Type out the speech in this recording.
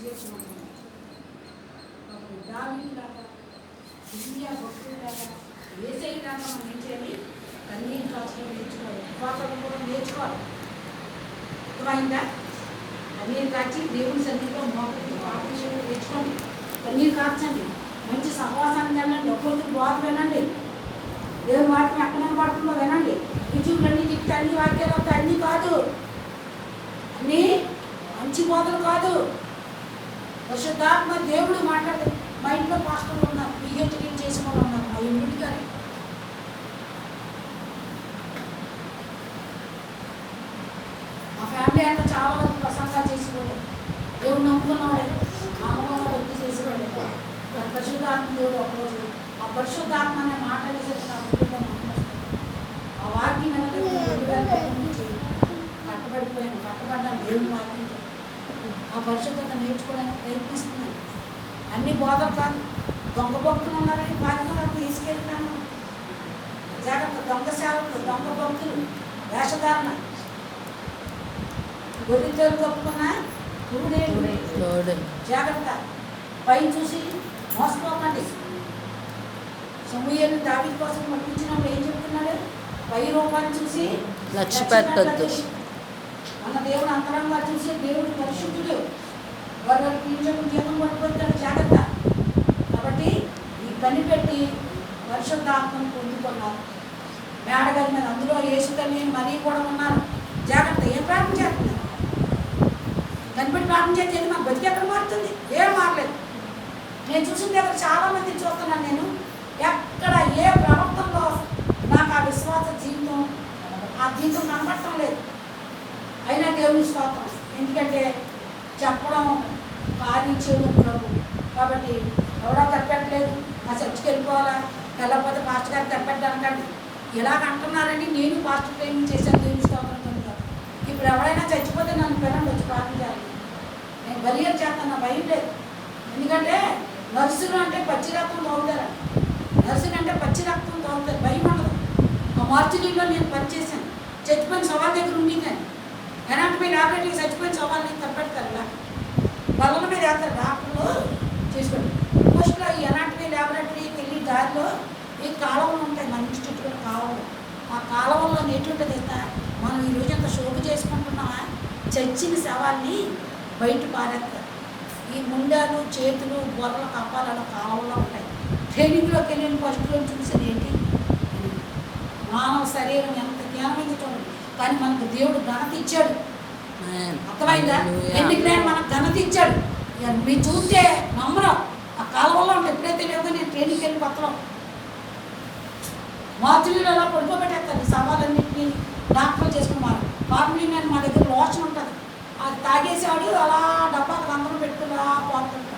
చేసుకున్నాను. దావీదులాగా ఇండియా భక్తులాగా ఏసైలాగా మనం ఏం చేయాలి? కన్నీరు కాచడం నేర్చుకోవాలి, ఉపవాసాలు కూడా నేర్చుకోవాలి. అర్థమైందా? కన్నీరు కాచి దేవుని సన్నిధిలో మోకరించి ప్రార్థించడం నేర్చుకోండి. కన్నీరు కాచండి, మంచి సహవాసాన్ని వెళ్ళండి, ఒక్కొక్కరికి బోధ వినండి, దేవుని వాటిని ఎక్కడ పడుతుందో వినండి. యూట్యూబ్లన్నీ తిప్పి అన్ని వాక్యాలు అవుతాయి, అన్నీ కాదు, అన్నీ మంచి బోధలు కాదు. పరిశుద్ధాత్మ దేవుడు మాట్లాడతాడు. మా ఇంట్లో పాస్టర్లు ఉన్నారు, పిహెచ్డీ చేసిన వాళ్ళు ఉన్నారు, మా ఇంటికి గారు మా ఫ్యామిలీ అంతా చాలా మంది ప్రసంగాలు చేసేవాళ్ళు, దేవుడు నమ్ముకున్నవాడే, అమ్మగా వృద్ధి చేసేవాళ్ళు. పరిశుద్ధాత్మ దేవుడు ఒకరోజు ఆ పరిశుద్ధాత్మ అనే మాట అనేసరికి నా కుటుంబం ఆ వాక్యం నుంచి కట్టబడిపోయాను, కట్టబడ్డాను దేవుని వాక్యం. ఆ పరిశుద్ధత నేర్చుకోవడానికి ప్రయత్నిస్తున్నాను. అన్ని బోధలు కాదు, దొంగ భక్తులు ఉన్నారని బాధ్యతలను తీసుకెళ్తాను. జాగ్రత్త, దొంగ సేవకులు, దొంగ భక్తులు, వేషధారణ, గొర్రెలు కప్పుకున్నా జాగ్రత్త, పై చూసి మోసపోకండి. సమూయేలు దావీదు కోసం పంపించినప్పుడు ఏం చెప్తున్నాడు? పై రూపాన్ని చూసి లక్ష్య పెట్టొద్దు. మన దేవుడు అంతరంగా చూసి దేవుడు పరిశుద్ధుడు, వారు పీల్చకు జీవం పట్టుకుంటాడు. జాగ్రత్త. కాబట్టి ఈ కనిపెట్టి పరిశుద్ధాత్మను పొందుకున్నారు. మేడగది మీద అందులో యేసుకని మరీ కూడా ఉన్నారు. జాగ్రత్త. ఏం ప్రార్థన చేస్తున్నారు? కనిపెట్టి ప్రార్థన చేస్తే మాకు బతికి ఎక్కడ మారుతుంది? ఏం మారలేదు. నేను చూసిన దగ్గర చాలామంది చూస్తున్నాను. నేను ఎక్కడ ఏ ప్రవర్తనలో నాకు ఆ విశ్వాస జీవితం, ఆ జీవితం కనబడటం లేదు. అయినా దేవుని స్తోత్రం. ఎందుకంటే చెప్పడం పాలించేది ప్రభు. కాబట్టి ఎవడో తప్పట్లేదు, మా చర్చికి వెళ్ళిపోవాలా, వెళ్ళకపోతే పాస్టర్ గారు తప్పట్టానండి ఇలాగ అంటున్నారని నేను పాస్టర్ ట్రైనింగ్ చేశాను. దేవుని స్తోత్రం కనుక ఇప్పుడు ఎవరైనా చచ్చిపోతే నన్ను పిల్లలు వచ్చి ప్రార్థించాలి. నేను బలియలు చేస్తాను, భయం లేదు. ఎందుకంటే నర్సులు అంటే పచ్చి రక్తం తోగుతారు, నర్సులు అంటే పచ్చి రక్తం తోగుతారు, భయం ఉండదు. ఆ మార్చిలో నేను పనిచేశాను, చచ్చిపోయిన సవాల్ దగ్గర ఉండి కానీ ఎనాటమీ ల్యాబొరేటరీకి చచ్చిపోయిన సవాళ్ళని తప్పెడతారు. ఇలా బల్లల మీద వేస్తారు డాక్టర్లు చేసుకోండి. ఫస్ట్లో ఈ ఎనాటమీ ల్యాబొరేటరీకి వెళ్ళి దారిలో ఈ కాలువలు ఉంటాయి, మన ఇన్స్టిట్యూట్ కాలువలు. ఆ కాలువల్లో ఎటుంటుంది మనం ఈ రోజంతా షోకు చేసుకుంటున్నామా? చచ్చిన శవాల్ని బయట పారేస్తారు. ఈ ముండాలు, చేతులు, బొర్రల కప్పాలలో కాలువల్లో ఉంటాయి. ట్రైనింగ్లోకి వెళ్ళిన ఫస్ట్లో చూసేది ఏంటి? మానవ శరీరం ఎంత జ్ఞానమైంది చూడండి. కానీ మనకు దేవుడు ఘనత ఇచ్చాడు. అర్థమైందా? ఎందుకంటే మనకు ఘనత ఇచ్చాడు. మీరు చూస్తే నమ్మరం. ఆ కాలంలో ఉంటే ఎప్పుడైతే లేదో నేను ట్రైనింగ్కి వెళ్ళి కొత్తలో మార్చులు అలా పడుకోబెట్టేస్తాను. సవాలన్నింటినీ డాక్టర్లు చేసుకున్నారు. ఫార్ములిన్ అని మా దగ్గర లోషన్ ఉంటుంది, అది తాగేసాడు అలా డబ్బాకు రంగులు పెట్టుకుని పోతుంటాడు.